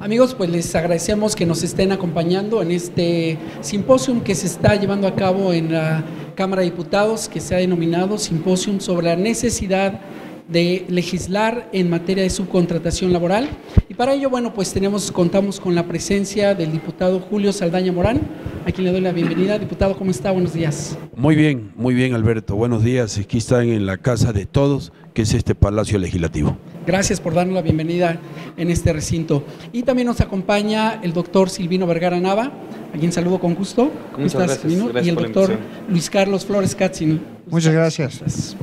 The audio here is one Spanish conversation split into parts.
Amigos, pues les agradecemos que nos estén acompañando en este simposium que se está llevando a cabo en la Cámara de Diputados, que se ha denominado Simposium sobre la necesidad de legislar en materia de subcontratación laboral. Y para ello, bueno, pues contamos con la presencia del diputado Julio Saldaña Morán, a quien le doy la bienvenida. Diputado, ¿cómo está? Buenos días. Muy bien, Alberto. Buenos días. Aquí están en la casa de todos, que es este Palacio Legislativo. Gracias por darnos la bienvenida en este recinto. Y también nos acompaña el doctor Silvino Vergara Nava, a quien saludo con gusto. ¿Cómo estás, Silvino? Gracias y el por la doctor invitación. Luis Carlos Flores Katzin. Muchas gracias.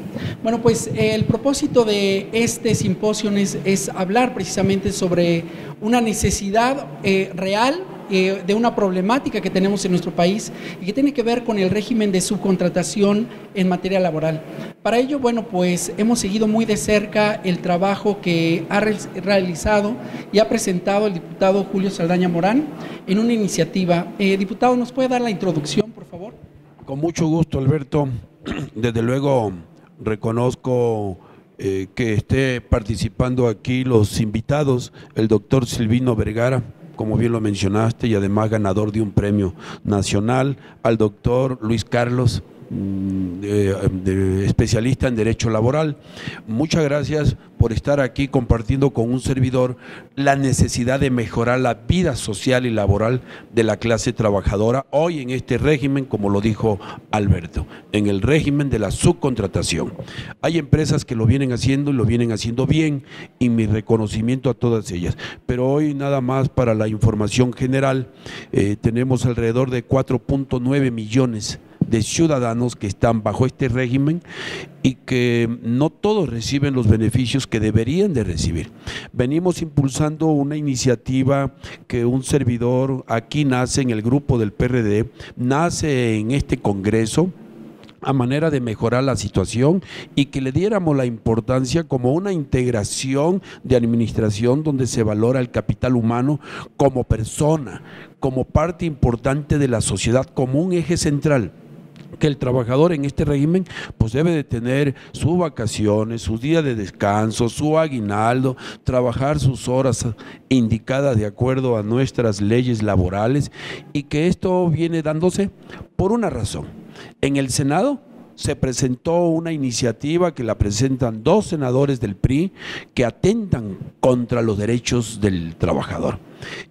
Bueno, pues el propósito de este simposio es hablar precisamente sobre una necesidad real de una problemática que tenemos en nuestro país y que tiene que ver con el régimen de subcontratación en materia laboral. Para ello, bueno, pues hemos seguido muy de cerca el trabajo que ha realizado y ha presentado el diputado Julio Saldaña Morán en una iniciativa. Diputado, ¿nos puede dar la introducción, por favor? Con mucho gusto, Alberto. Desde luego reconozco que esté participando aquí los invitados, el doctor Silvino Vergara, como bien lo mencionaste, y además ganador de un premio nacional, al doctor Luis Carlos, especialista en Derecho Laboral. Muchas gracias por estar aquí compartiendo con un servidor la necesidad de mejorar la vida social y laboral de la clase trabajadora hoy en este régimen, como lo dijo Alberto, en el régimen de la subcontratación. Hay empresas que lo vienen haciendo y lo vienen haciendo bien, y mi reconocimiento a todas ellas. Pero hoy, nada más para la información general, tenemos alrededor de 4.9 millones de ciudadanos que están bajo este régimen y que no todos reciben los beneficios que deberían de recibir. Venimos impulsando una iniciativa que un servidor aquí nace en el grupo del PRD, nace en este Congreso, a manera de mejorar la situación y que le diéramos la importancia como una integración de administración donde se valora el capital humano como persona, como parte importante de la sociedad, como un eje central, que el trabajador en este régimen pues debe de tener sus vacaciones, sus días de descanso, su aguinaldo, trabajar sus horas indicadas de acuerdo a nuestras leyes laborales, y que esto viene dándose por una razón. En el Senado se presentó una iniciativa que la presentan dos senadores del PRI que atentan contra los derechos del trabajador.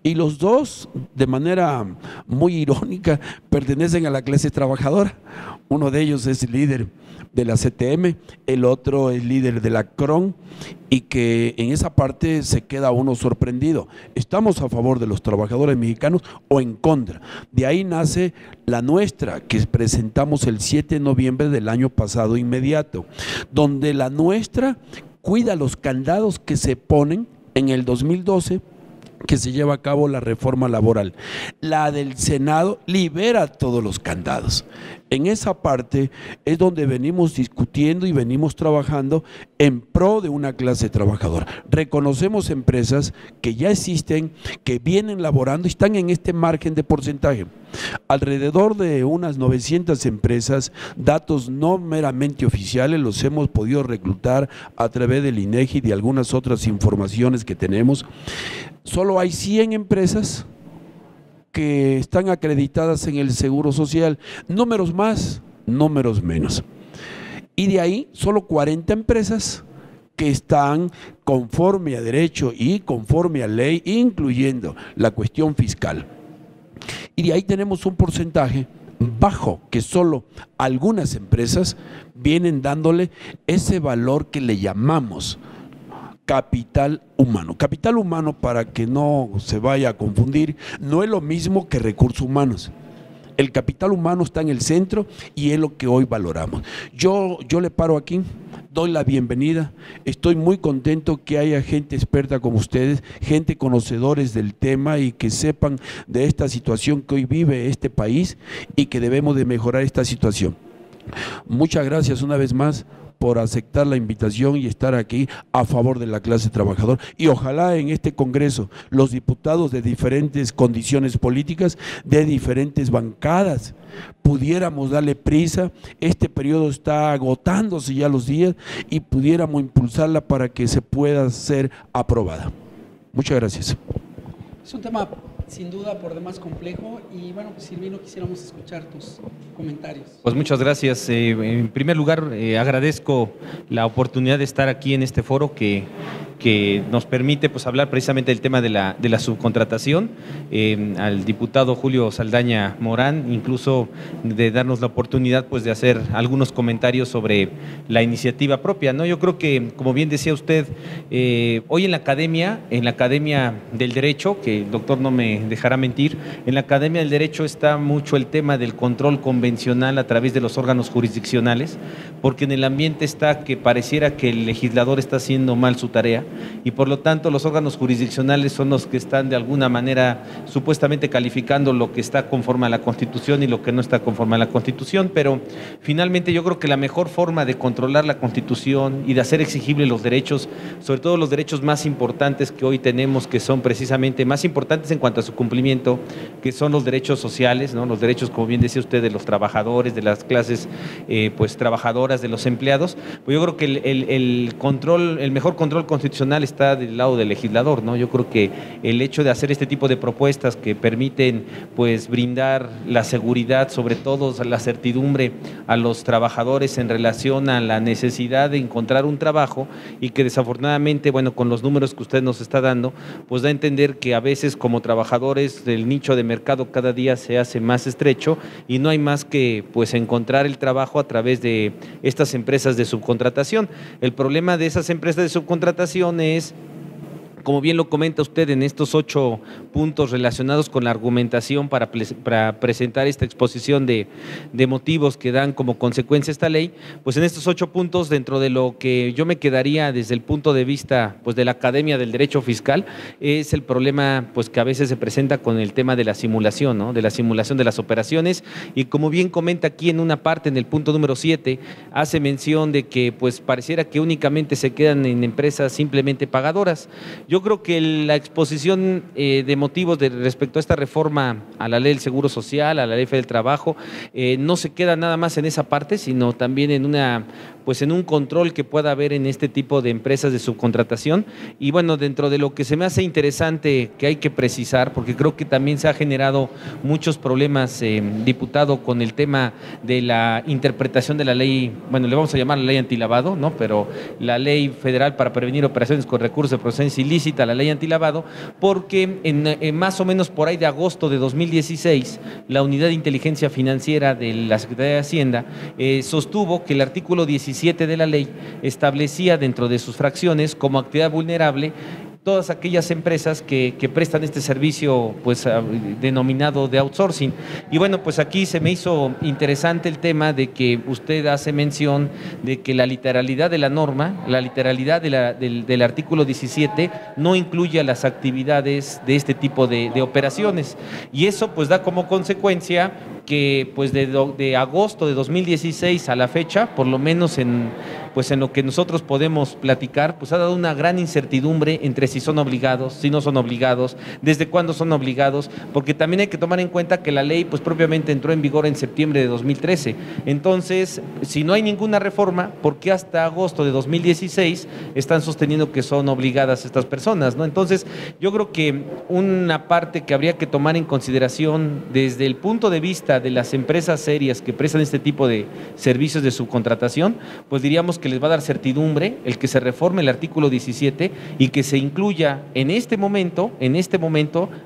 Y los dos, de manera muy irónica, pertenecen a la clase trabajadora. Uno de ellos es líder de la CTM, el otro es líder de la CRON, y que en esa parte se queda uno sorprendido. ¿Estamos a favor de los trabajadores mexicanos o en contra? De ahí nace la nuestra, que presentamos el 7 de noviembre del año pasado inmediato, donde la nuestra cuida los candados que se ponen en el 2012, que se lleva a cabo la reforma laboral. La del Senado libera todos los candados. En esa parte es donde venimos discutiendo y venimos trabajando en pro de una clase trabajadora. Reconocemos empresas que ya existen, que vienen laborando y están en este margen de porcentaje. Alrededor de unas 900 empresas, datos no meramente oficiales, los hemos podido reclutar a través del INEGI y de algunas otras informaciones que tenemos. Solo hay 100 empresas que están acreditadas en el Seguro Social, números más, números menos. Y de ahí solo 40 empresas que están conforme a derecho y conforme a ley, incluyendo la cuestión fiscal. Y de ahí tenemos un porcentaje bajo, que solo algunas empresas vienen dándole ese valor que le llamamos capital humano. Capital humano, para que no se vaya a confundir, no es lo mismo que recursos humanos. El capital humano está en el centro y es lo que hoy valoramos. Yo le paro aquí, doy la bienvenida. Estoy muy contento que haya gente experta como ustedes, gente conocedores del tema y que sepan de esta situación que hoy vive este país y que debemos de mejorar esta situación. Muchas gracias una vez más por aceptar la invitación y estar aquí a favor de la clase trabajadora, y ojalá en este Congreso los diputados de diferentes condiciones políticas, de diferentes bancadas, pudiéramos darle prisa. Este periodo está agotándose ya los días y pudiéramos impulsarla para que se pueda ser aprobada. Muchas gracias. Es un tema sin duda por demás complejo y bueno, pues Silvino, quisiéramos escuchar tus comentarios. Pues muchas gracias. En primer lugar, agradezco la oportunidad de estar aquí en este foro que nos permite pues hablar precisamente del tema de la subcontratación, al diputado Julio Saldaña Morán, incluso de darnos la oportunidad pues de hacer algunos comentarios sobre la iniciativa propia, ¿no? Yo creo que, como bien decía usted, hoy en la Academia del Derecho, que el doctor no me dejará mentir, en la Academia del Derecho está mucho el tema del control convencional a través de los órganos jurisdiccionales, porque en el ambiente está que pareciera que el legislador está haciendo mal su tarea, y por lo tanto los órganos jurisdiccionales son los que están de alguna manera supuestamente calificando lo que está conforme a la Constitución y lo que no está conforme a la Constitución, pero finalmente yo creo que la mejor forma de controlar la Constitución y de hacer exigibles los derechos, sobre todo los derechos más importantes que hoy tenemos, que son precisamente más importantes en cuanto a su cumplimiento, que son los derechos sociales, ¿no? Los derechos, como bien decía usted, de los trabajadores, de las clases pues trabajadoras, de los empleados, pues yo creo que el mejor control constitucional está del lado del legislador, ¿no? Yo creo que el hecho de hacer este tipo de propuestas que permiten pues brindar la seguridad, sobre todo la certidumbre a los trabajadores en relación a la necesidad de encontrar un trabajo, y que desafortunadamente, bueno, con los números que usted nos está dando, pues da a entender que a veces como trabajadores el nicho de mercado cada día se hace más estrecho y no hay más que pues encontrar el trabajo a través de estas empresas de subcontratación. El problema de esas empresas de subcontratación es, como bien lo comenta usted, en estos 8 puntos relacionados con la argumentación para presentar esta exposición de motivos que dan como consecuencia esta ley, pues en estos 8 puntos, dentro de lo que yo me quedaría desde el punto de vista pues de la Academia del Derecho Fiscal, es el problema pues que a veces se presenta con el tema de la simulación, ¿no? De la simulación de las operaciones, y como bien comenta aquí en una parte, en el punto número 7, hace mención de que pues pareciera que únicamente se quedan en empresas simplemente pagadoras. Yo creo que la exposición de motivos respecto a esta reforma a la ley del Seguro Social, a la ley federal del trabajo, no se queda nada más en esa parte, sino también en un control que pueda haber en este tipo de empresas de subcontratación. Y bueno, dentro de lo que se me hace interesante que hay que precisar, porque creo que también se ha generado muchos problemas, diputado, con el tema de la interpretación de la ley, bueno, le vamos a llamar la ley antilavado, ¿no? Pero la ley federal para prevenir operaciones con recursos de procedencia ilícita, la ley antilavado, porque en más o menos por ahí de agosto de 2016, la Unidad de Inteligencia Financiera de la Secretaría de Hacienda sostuvo que el artículo 17 de la ley establecía dentro de sus fracciones como actividad vulnerable todas aquellas empresas que prestan este servicio pues denominado de outsourcing. Y bueno, pues aquí se me hizo interesante el tema de que usted hace mención de que la literalidad de la norma, la literalidad del artículo 17 no incluye a las actividades de este tipo de operaciones, y eso pues da como consecuencia que pues de agosto de 2016 a la fecha, por lo menos en lo que nosotros podemos platicar, pues ha dado una gran incertidumbre entre si son obligados, si no son obligados, desde cuándo son obligados, porque también hay que tomar en cuenta que la ley pues propiamente entró en vigor en septiembre de 2013. Entonces, si no hay ninguna reforma, ¿por qué hasta agosto de 2016 están sosteniendo que son obligadas estas personas, ¿no? Entonces, yo creo que una parte que habría que tomar en consideración desde el punto de vista de las empresas serias que prestan este tipo de servicios de subcontratación, pues diríamos que les va a dar certidumbre el que se reforme el artículo 17 y que se incluya en este momento,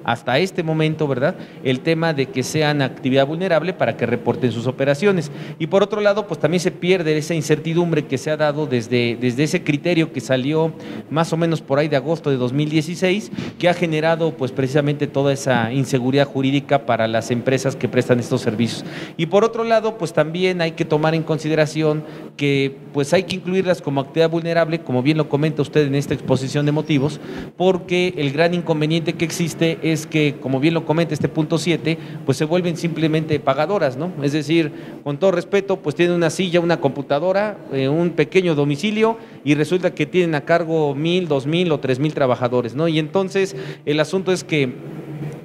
hasta este momento, ¿verdad?, el tema de que sean actividad vulnerable para que reporten sus operaciones. Y por otro lado, pues también se pierde esa incertidumbre que se ha dado desde ese criterio que salió más o menos por ahí de agosto de 2016, que ha generado pues precisamente toda esa inseguridad jurídica para las empresas que prestan estos servicios. Y por otro lado, pues también hay que tomar en consideración que pues hay que incluirlas como actividad vulnerable, como bien lo comenta usted en esta exposición de motivos, porque el gran inconveniente que existe es que, como bien lo comenta este punto 7, pues se vuelven simplemente pagadoras, ¿no? Es decir, con todo respeto, pues tienen una silla, una computadora, un pequeño domicilio, y resulta que tienen a cargo 1,000, 2,000 o 3,000 trabajadores, ¿no? Y entonces el asunto es que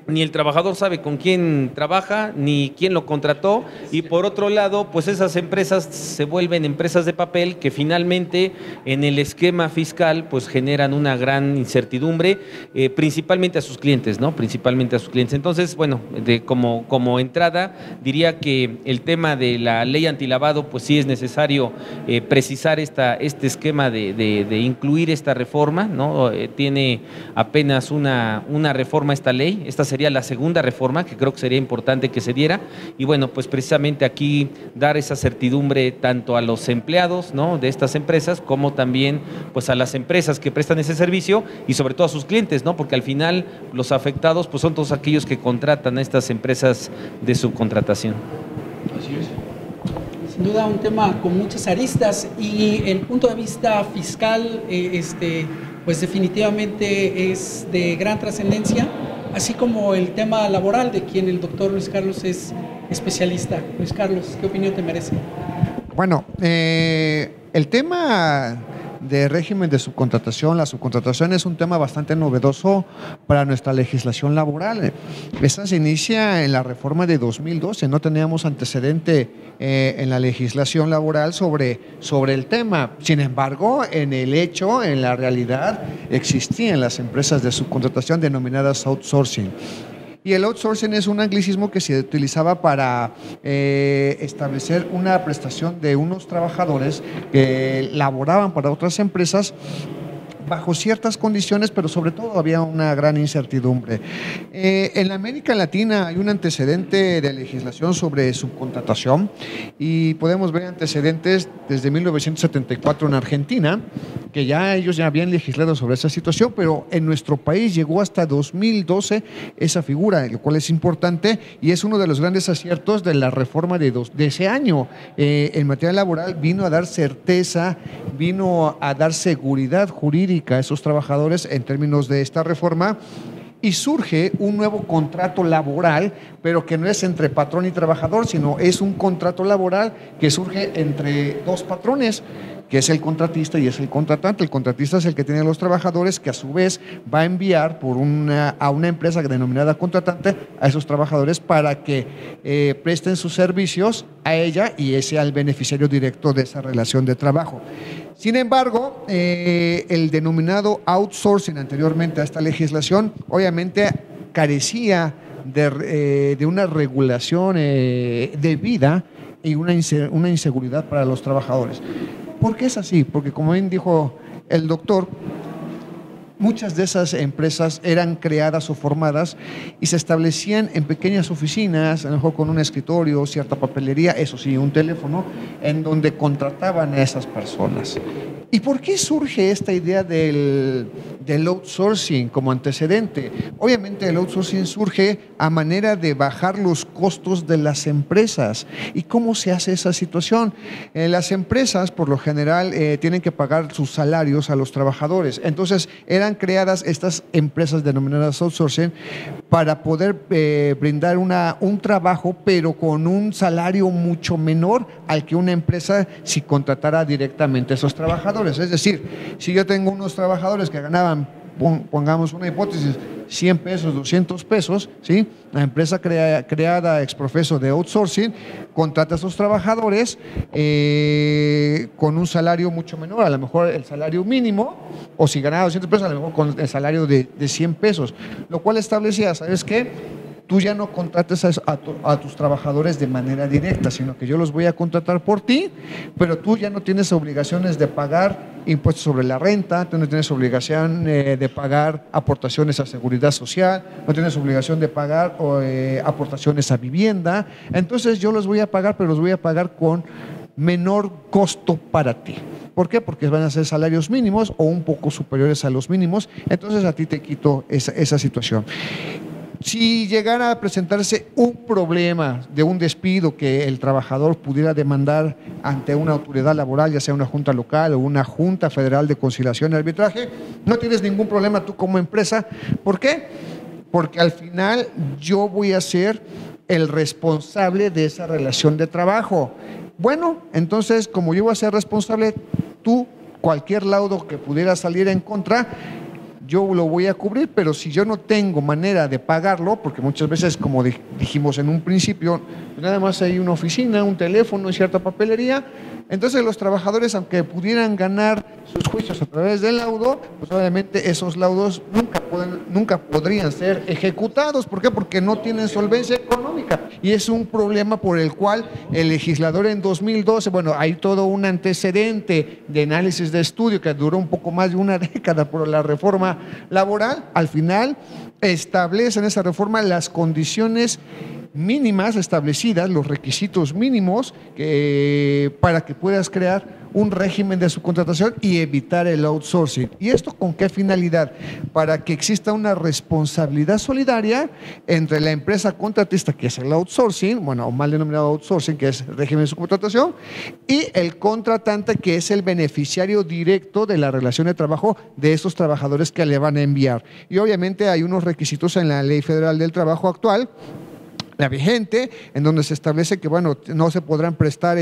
ni el trabajador sabe con quién trabaja, ni quién lo contrató, y por otro lado, pues esas empresas se vuelven empresas de papel que finalmente en el esquema fiscal pues generan una gran incertidumbre, principalmente a sus clientes, ¿no? Principalmente a sus clientes. Entonces, bueno, como entrada, diría que el tema de la ley antilavado, pues sí es necesario precisar este esquema de incluir esta reforma, ¿no? Tiene apenas una reforma esta ley, esta sería la segunda reforma, que creo que sería importante que se diera, y bueno, pues precisamente aquí dar esa certidumbre tanto a los empleados, ¿no?, de estas empresas, como también pues a las empresas que prestan ese servicio y sobre todo a sus clientes, ¿no?, porque al final los afectados pues son todos aquellos que contratan a estas empresas de subcontratación. Así es. Sin duda un tema con muchas aristas, y el punto de vista fiscal pues definitivamente es de gran trascendencia, así como el tema laboral, de quien el doctor Luis Carlos es especialista. Luis Carlos, ¿qué opinión te merece? Bueno, el tema de régimen de subcontratación, la subcontratación es un tema bastante novedoso para nuestra legislación laboral. Esta se inicia en la reforma de 2012, no teníamos antecedente en la legislación laboral sobre el tema. Sin embargo, en la realidad, existían las empresas de subcontratación denominadas outsourcing. Y el outsourcing es un anglicismo que se utilizaba para establecer una prestación de unos trabajadores que laboraban para otras empresas bajo ciertas condiciones, pero sobre todo había una gran incertidumbre. En América Latina hay un antecedente de legislación sobre subcontratación, y podemos ver antecedentes desde 1974 en Argentina, que ellos ya habían legislado sobre esa situación, pero en nuestro país llegó hasta 2012 esa figura, lo cual es importante y es uno de los grandes aciertos de la reforma de ese año. En materia laboral vino a dar certeza, vino a dar seguridad jurídica a esos trabajadores en términos de esta reforma, y surge un nuevo contrato laboral, pero que no es entre patrón y trabajador, sino es un contrato laboral que surge entre dos patrones, que es el contratista y es el contratante. El contratista es el que tiene a los trabajadores, que a su vez va a enviar a una empresa denominada contratante a esos trabajadores para que presten sus servicios a ella y ese sea el beneficiario directo de esa relación de trabajo. Sin embargo, el denominado outsourcing anteriormente a esta legislación obviamente carecía de una regulación debida y una inseguridad para los trabajadores. ¿Por qué es así? Porque, como bien dijo el doctor, muchas de esas empresas eran creadas o formadas y se establecían en pequeñas oficinas, a lo mejor con un escritorio, cierta papelería, eso sí, un teléfono, en donde contrataban a esas personas. ¿Y por qué surge esta idea del outsourcing como antecedente? Obviamente el outsourcing surge a manera de bajar los costos de las empresas. ¿Y cómo se hace esa situación? Las empresas, por lo general, tienen que pagar sus salarios a los trabajadores. Entonces, eran creadas estas empresas denominadas outsourcing para poder brindar un trabajo, pero con un salario mucho menor al que una empresa si contratara directamente a esos trabajadores. Es decir, si yo tengo unos trabajadores que ganaban, pongamos una hipótesis, 100 pesos, 200 pesos, ¿sí? La empresa creada ex profeso de outsourcing contrata a esos trabajadores con un salario mucho menor, a lo mejor el salario mínimo, o si ganaba 200 pesos, a lo mejor con el salario de 100 pesos, lo cual establecía, ¿sabes qué? Tú ya no contrates a tus trabajadores de manera directa, sino que yo los voy a contratar por ti, pero tú ya no tienes obligaciones de pagar impuestos sobre la renta, tú no tienes obligación de pagar aportaciones a seguridad social, no tienes obligación de pagar aportaciones a vivienda. Entonces yo los voy a pagar, pero los voy a pagar con menor costo para ti. ¿Por qué? Porque van a ser salarios mínimos o un poco superiores a los mínimos, entonces a ti te quito esa situación. Si llegara a presentarse un problema de un despido que el trabajador pudiera demandar ante una autoridad laboral, ya sea una junta local o una junta federal de conciliación y arbitraje, no tienes ningún problema tú como empresa. ¿Por qué? Porque al final yo voy a ser el responsable de esa relación de trabajo. Bueno, entonces como yo voy a ser responsable, tú, cualquier laudo que pudiera salir en contra, yo lo voy a cubrir, pero si yo no tengo manera de pagarlo, porque muchas veces, como dijimos en un principio, nada más hay una oficina, un teléfono y cierta papelería, entonces los trabajadores, aunque pudieran ganar sus juicios a través del laudo, pues obviamente esos laudos nunca podrían ser ejecutados. ¿Por qué? Porque no tienen solvencia económica. Y es un problema por el cual el legislador en 2012, bueno, hay todo un antecedente de análisis de estudio que duró un poco más de una década por la reforma laboral. Al final establece en esa reforma las condiciones mínimas establecidas, los requisitos mínimos para que puedas crear un régimen de subcontratación y evitar el outsourcing. ¿Y esto con qué finalidad? Para que exista una responsabilidad solidaria entre la empresa contratista, que es el outsourcing, bueno, o mal denominado outsourcing, que es régimen de subcontratación, y el contratante, que es el beneficiario directo de la relación de trabajo de esos trabajadores que le van a enviar. Y obviamente hay unos requisitos en la Ley Federal del Trabajo actual, la vigente, en donde se establece que, bueno, no se podrán prestar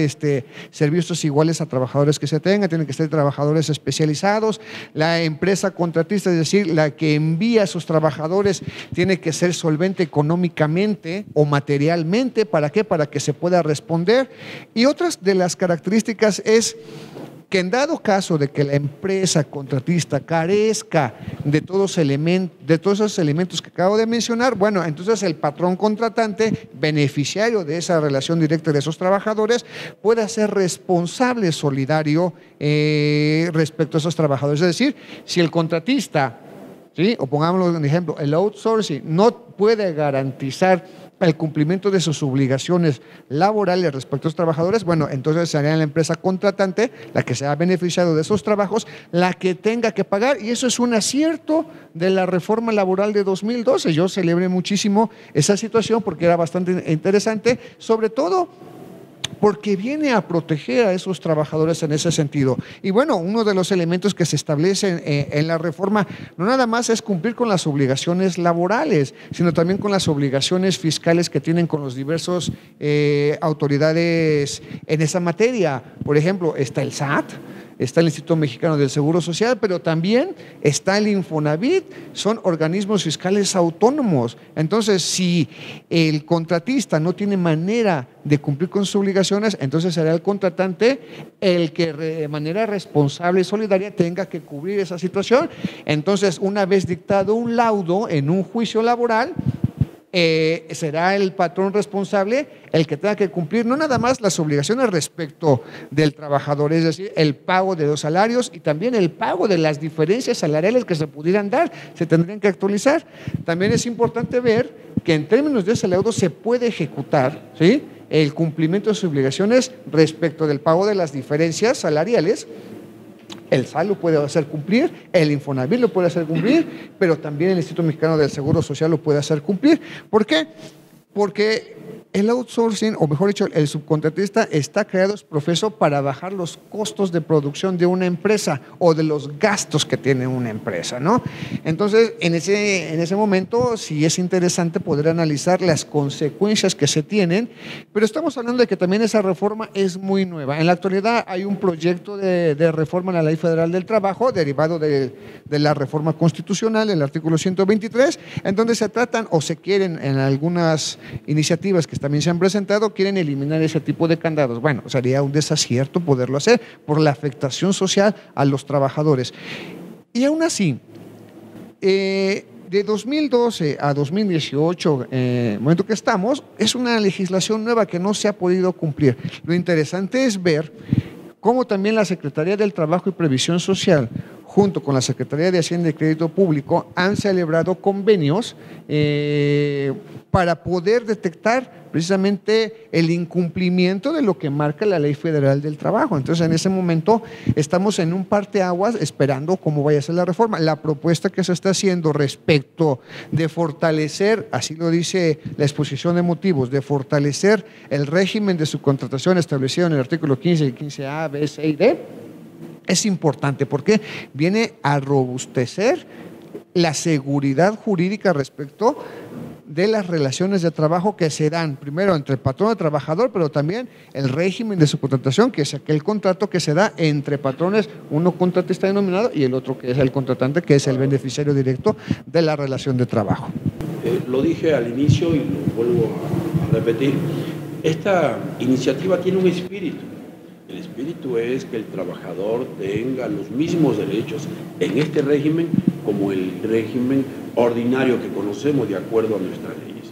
servicios iguales a trabajadores que se tengan, tienen que ser trabajadores especializados. La empresa contratista, es decir, la que envía a sus trabajadores, tiene que ser solvente económicamente o materialmente. ¿Para qué? Para que se pueda responder. Y otras de las características es que en dado caso de que la empresa contratista carezca de todos esos elementos que acabo de mencionar, bueno, entonces el patrón contratante, beneficiario de esa relación directa de esos trabajadores, puede ser responsable solidario respecto a esos trabajadores. Es decir, si el contratista, ¿sí?, o pongámoslo en ejemplo, el outsourcing no puede garantizar el cumplimiento de sus obligaciones laborales respecto a los trabajadores, bueno, entonces sería la empresa contratante la que se ha beneficiado de esos trabajos, la que tenga que pagar, y eso es un acierto de la reforma laboral de 2012. Yo celebré muchísimo esa situación porque era bastante interesante, sobre todo porque viene a proteger a esos trabajadores en ese sentido. Y bueno, uno de los elementos que se establecen en la reforma no nada más es cumplir con las obligaciones laborales, sino también con las obligaciones fiscales que tienen con los diversos autoridades en esa materia. Por ejemplo, está el SAT, está el Instituto Mexicano del Seguro Social, pero también está el Infonavit, son organismos fiscales autónomos. Entonces, si el contratista no tiene manera de cumplir con sus obligaciones, entonces será el contratante el que de manera responsable y solidaria tenga que cubrir esa situación. Entonces, una vez dictado un laudo en un juicio laboral, será el patrón responsable el que tenga que cumplir no nada más las obligaciones respecto del trabajador, es decir, el pago de los salarios y también el pago de las diferencias salariales que se pudieran dar, se tendrían que actualizar. También es importante ver que en términos de ese laudo se puede ejecutar, ¿sí?, el cumplimiento de sus obligaciones respecto del pago de las diferencias salariales. El SAT lo puede hacer cumplir, el Infonavit lo puede hacer cumplir, pero también el Instituto Mexicano del Seguro Social lo puede hacer cumplir. ¿Por qué? Porque el outsourcing, o mejor dicho, el subcontratista está creado, es profeso para bajar los costos de producción de una empresa o de los gastos que tiene una empresa, ¿no? Entonces, en ese momento sí es interesante poder analizar las consecuencias que se tienen, pero estamos hablando de que también esa reforma es muy nueva. En la actualidad hay un proyecto de reforma en la Ley Federal del Trabajo derivado de la reforma constitucional, el artículo 123, en donde se tratan o se quieren en algunas iniciativas que también se han presentado, quieren eliminar ese tipo de candados. Bueno, sería un desacierto poderlo hacer por la afectación social a los trabajadores. Y aún así, de 2012 a 2018, el momento que estamos, es una legislación nueva que no se ha podido cumplir. Lo interesante es ver cómo también la Secretaría del Trabajo y Previsión Social, junto con la Secretaría de Hacienda y Crédito Público, han celebrado convenios para poder detectar precisamente el incumplimiento de lo que marca la Ley Federal del Trabajo. Entonces, en ese momento estamos en un parteaguas esperando cómo vaya a ser la reforma. La propuesta que se está haciendo respecto de fortalecer, así lo dice la exposición de motivos, de fortalecer el régimen de subcontratación establecido en el artículo 15 y 15A, B, C y D, es importante porque viene a robustecer la seguridad jurídica respecto de las relaciones de trabajo que se dan primero entre el patrón y trabajador, pero también el régimen de subcontratación, que es aquel contrato que se da entre patrones, uno contratista denominado y el otro que es el contratante, que es el beneficiario directo de la relación de trabajo. Lo dije al inicio y lo vuelvo a repetir, esta iniciativa tiene un espíritu. El espíritu es que el trabajador tenga los mismos derechos en este régimen como el régimen ordinario que conocemos de acuerdo a nuestras leyes.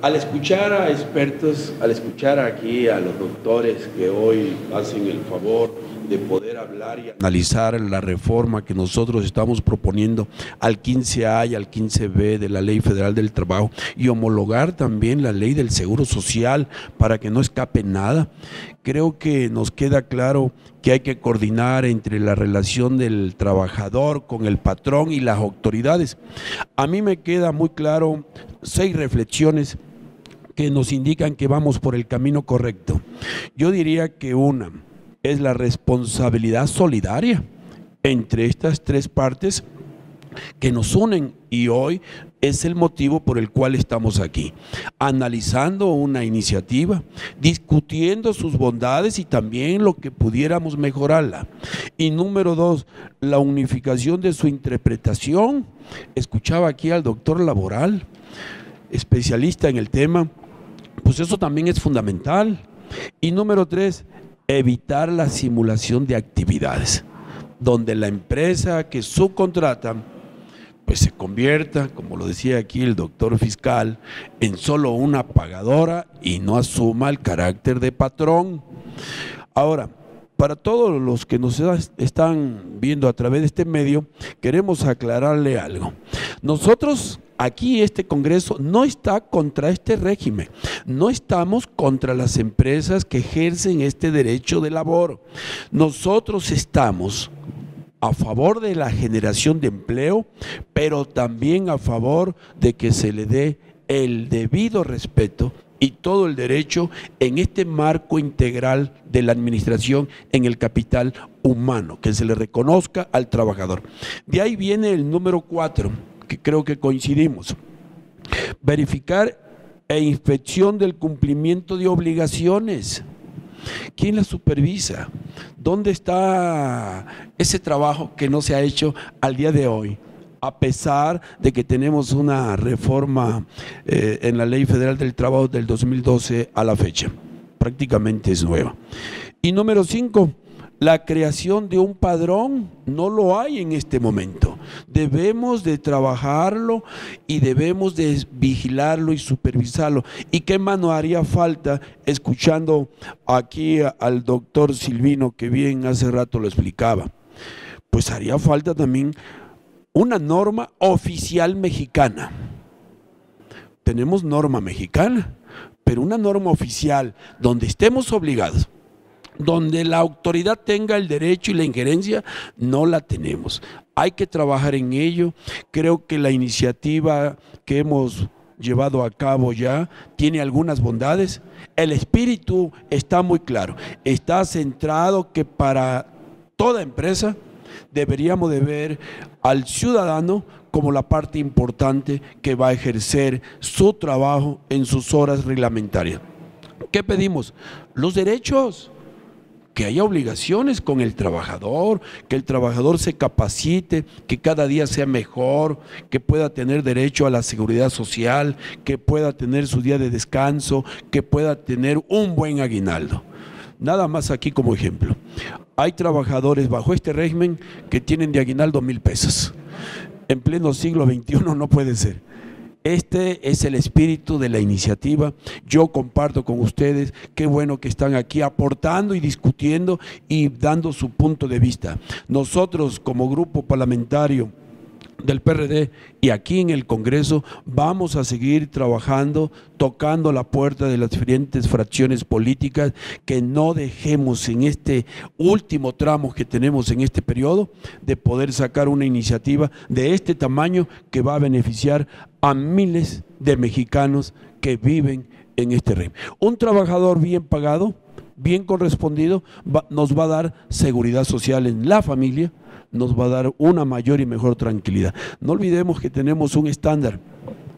Al escuchar a expertos, al escuchar aquí a los doctores que hoy hacen el favor de poder hablar y analizar la reforma que nosotros estamos proponiendo al 15A y al 15B de la Ley Federal del Trabajo y homologar también la Ley del Seguro Social para que no escape nada, creo que nos queda claro que hay que coordinar entre la relación del trabajador con el patrón y las autoridades. A mí me queda muy claro 6 reflexiones que nos indican que vamos por el camino correcto. Yo diría que una es la responsabilidad solidaria entre estas 3 partes que nos unen y hoy es el motivo por el cual estamos aquí, analizando una iniciativa, discutiendo sus bondades y también lo que pudiéramos mejorarla. Y número 2, la unificación de su interpretación. Escuchaba aquí al doctor laboral, especialista en el tema, pues eso también es fundamental. Y número 3, evitar la simulación de actividades, donde la empresa que subcontrata pues se convierta, como lo decía aquí el doctor fiscal, en solo una pagadora y no asuma el carácter de patrón. Ahora, para todos los que nos están viendo a través de este medio, queremos aclararle algo. Nosotros aquí, este Congreso no está contra este régimen, no estamos contra las empresas que ejercen este derecho de labor. Nosotros estamos a favor de la generación de empleo, pero también a favor de que se le dé el debido respeto y todo el derecho en este marco integral de la administración en el capital humano, que se le reconozca al trabajador. De ahí viene el número 4, que creo que coincidimos. Verificar e inspección del cumplimiento de obligaciones. ¿Quién la supervisa? ¿Dónde está ese trabajo que no se ha hecho al día de hoy? A pesar de que tenemos una reforma en la Ley Federal del Trabajo del 2012 a la fecha, prácticamente es nueva. Y número 5, la creación de un padrón, no lo hay en este momento. Debemos de trabajarlo y debemos de vigilarlo y supervisarlo. ¿Y qué mano haría falta? Escuchando aquí al doctor Silvino, que bien hace rato lo explicaba, pues haría falta también una norma oficial mexicana. Tenemos norma mexicana, pero una norma oficial donde estemos obligados, donde la autoridad tenga el derecho y la injerencia, no la tenemos. Hay que trabajar en ello. Creo que la iniciativa que hemos llevado a cabo ya tiene algunas bondades. El espíritu está muy claro, está centrado que para toda empresa deberíamos de ver al ciudadano como la parte importante que va a ejercer su trabajo en sus horas reglamentarias. ¿Qué pedimos? Los derechos. Que haya obligaciones con el trabajador, que el trabajador se capacite, que cada día sea mejor, que pueda tener derecho a la seguridad social, que pueda tener su día de descanso, que pueda tener un buen aguinaldo. Nada más aquí como ejemplo. Hay trabajadores bajo este régimen que tienen de aguinaldo 1,000 pesos. En pleno siglo XXI no puede ser. Este es el espíritu de la iniciativa. Yo comparto con ustedes, qué bueno que están aquí aportando y discutiendo y dando su punto de vista. Nosotros como grupo parlamentario del PRD y aquí en el Congreso vamos a seguir trabajando, tocando la puerta de las diferentes fracciones políticas, que no dejemos en este último tramo que tenemos en este periodo de poder sacar una iniciativa de este tamaño que va a beneficiar a miles de mexicanos que viven en este régimen. Un trabajador bien pagado, bien correspondido, nos va a dar seguridad social en la familia, nos va a dar una mayor y mejor tranquilidad. No olvidemos que tenemos un estándar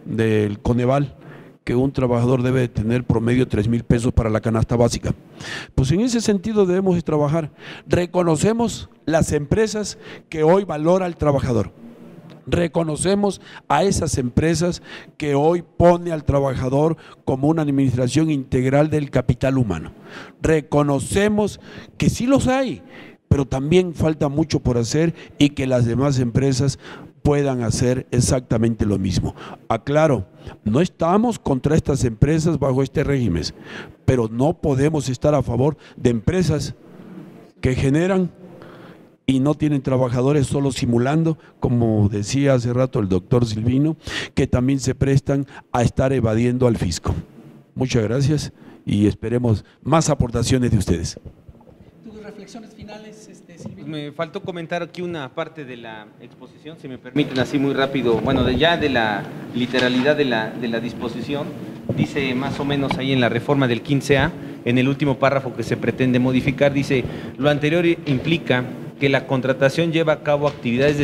del Coneval, que un trabajador debe de tener promedio 3,000 pesos para la canasta básica. Pues en ese sentido debemos de trabajar. Reconocemos las empresas que hoy valora al trabajador. Reconocemos a esas empresas que hoy pone al trabajador como una administración integral del capital humano. Reconocemos que sí los hay, pero también falta mucho por hacer y que las demás empresas puedan hacer exactamente lo mismo. Aclaro, no estamos contra estas empresas bajo este régimen, pero no podemos estar a favor de empresas que generan y no tienen trabajadores, solo simulando, como decía hace rato el doctor Silvino, que también se prestan a estar evadiendo al fisco. Muchas gracias y esperemos más aportaciones de ustedes. ¿Tus reflexiones finales, Silvino? Me faltó comentar aquí una parte de la exposición, si me permiten así muy rápido, bueno, de la literalidad de la disposición, dice más o menos ahí en la reforma del 15A, en el último párrafo que se pretende modificar, dice, lo anterior implica que la contratación lleva a cabo actividades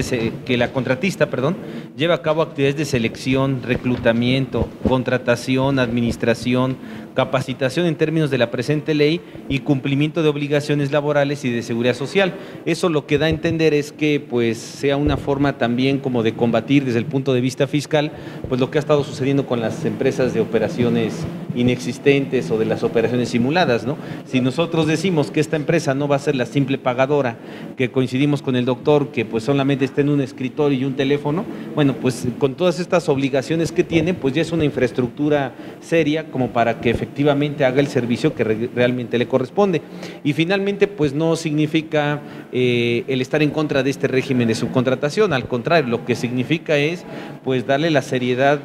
lleva a cabo actividades de selección, reclutamiento, contratación, administración, capacitación en términos de la presente ley y cumplimiento de obligaciones laborales y de seguridad social. Eso lo que da a entender es que pues sea una forma también como de combatir desde el punto de vista fiscal pues lo que ha estado sucediendo con las empresas de operaciones inexistentes o de las operaciones simuladas, ¿no? Si nosotros decimos que esta empresa no va a ser la simple pagadora, que coincidimos con el doctor, que pues solamente está en un escritorio y un teléfono, bueno, pues con todas estas obligaciones que tiene, pues ya es una infraestructura seria como para que efectivamente haga el servicio que realmente le corresponde. Y finalmente, pues no significa el estar en contra de este régimen de subcontratación, al contrario, lo que significa es pues darle la seriedad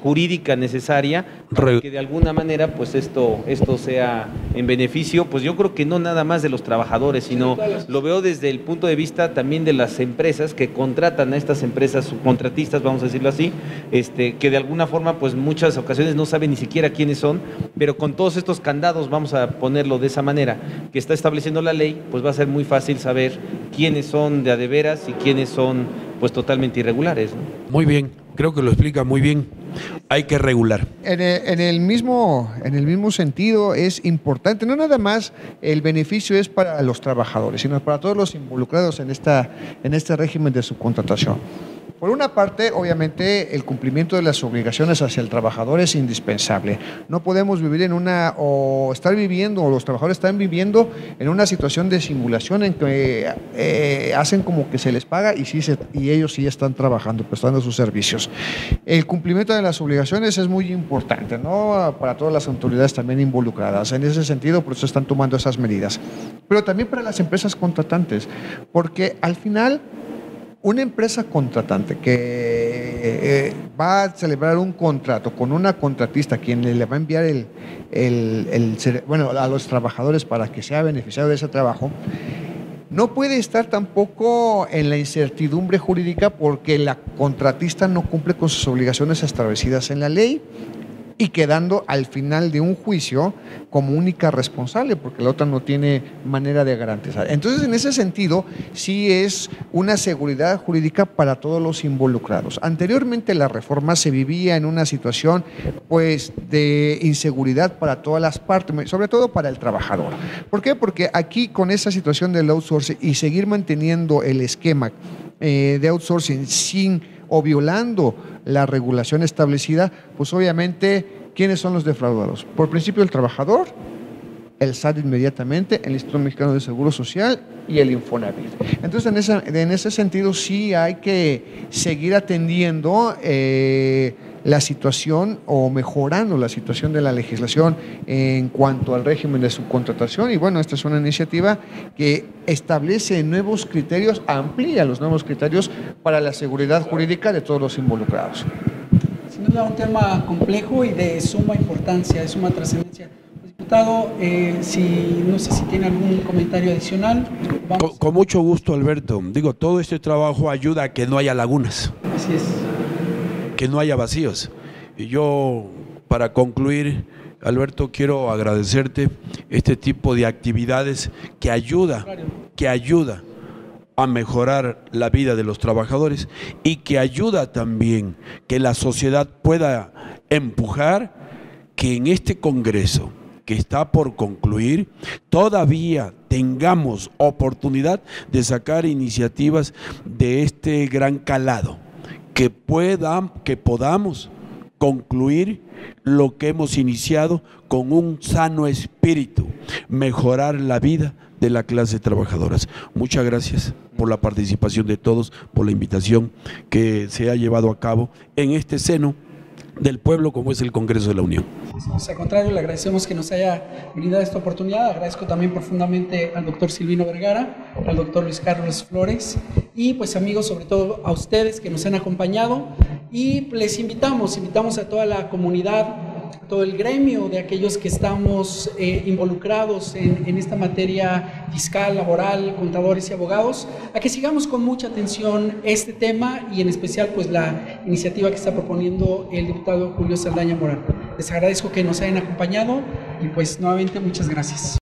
jurídica necesaria para que de alguna manera pues esto sea en beneficio, pues yo creo que no nada más de los trabajadores, sino lo veo desde el punto de vista también de las empresas que contratan a estas empresas subcontratistas, vamos a decirlo así, que de alguna forma pues muchas ocasiones no saben ni siquiera quiénes son, pero con todos estos candados, vamos a ponerlo de esa manera, que está estableciendo la ley, pues va a ser muy fácil saber quiénes son de a de veras y quiénes son pues totalmente irregulares, ¿no? Muy bien, creo que lo explica muy bien. Hay que regular. En el mismo sentido es importante, no nada más el beneficio es para los trabajadores, sino para todos los involucrados en este régimen de subcontratación. Por una parte, obviamente, el cumplimiento de las obligaciones hacia el trabajador es indispensable. No podemos vivir los trabajadores están viviendo en una situación de simulación en que hacen como que se les paga y ellos sí están trabajando, prestando sus servicios. El cumplimiento de las obligaciones es muy importante, ¿no? Para todas las autoridades también involucradas. En ese sentido, por eso están tomando esas medidas. Pero también para las empresas contratantes, porque al final una empresa contratante que va a celebrar un contrato con una contratista, quien le va a enviar a los trabajadores para que sea beneficiario de ese trabajo, no puede estar tampoco en la incertidumbre jurídica porque la contratista no cumple con sus obligaciones establecidas en la ley y quedando al final de un juicio como única responsable, porque la otra no tiene manera de garantizar. Entonces, en ese sentido, sí es una seguridad jurídica para todos los involucrados. Anteriormente, la reforma se vivía en una situación, pues, de inseguridad para todas las partes, sobre todo para el trabajador. ¿Por qué? Porque aquí, con esa situación del outsourcing y seguir manteniendo el esquema de outsourcing sin o violando la regulación establecida, pues obviamente, ¿quiénes son los defraudados? Por principio el trabajador, el SAT inmediatamente, el Instituto Mexicano de Seguro Social y el Infonavit. Entonces, en ese sentido sí hay que seguir atendiendo la situación o mejorando la situación de la legislación en cuanto al régimen de subcontratación. Y bueno, esta es una iniciativa que establece nuevos criterios, amplía los nuevos criterios para la seguridad jurídica de todos los involucrados. Sin duda un tema complejo y de suma importancia, de suma trascendencia. Diputado, no sé si tiene algún comentario adicional. Con mucho gusto, Alberto. Digo, todo este trabajo ayuda a que no haya lagunas. Así es. Que no haya vacíos. Y yo, para concluir, Alberto, quiero agradecerte este tipo de actividades que ayuda a mejorar la vida de los trabajadores y que ayuda también que la sociedad pueda empujar que en este Congreso que está por concluir, todavía tengamos oportunidad de sacar iniciativas de este gran calado, que podamos concluir lo que hemos iniciado con un sano espíritu, mejorar la vida de la clase trabajadora. Muchas gracias por la participación de todos, por la invitación que se ha llevado a cabo en este seno del pueblo como es el Congreso de la Unión. Al contrario, le agradecemos que nos haya brindado esta oportunidad. Agradezco también profundamente al doctor Silvino Vergara, al doctor Luis Carlos Flores y pues amigos, sobre todo a ustedes que nos han acompañado, y les invitamos a toda la comunidad, a todo el gremio de aquellos que estamos involucrados en esta materia fiscal, laboral, contadores y abogados, a que sigamos con mucha atención este tema y en especial pues la iniciativa que está proponiendo el diputado Julio Saldaña Morán. Les agradezco que nos hayan acompañado y pues nuevamente muchas gracias.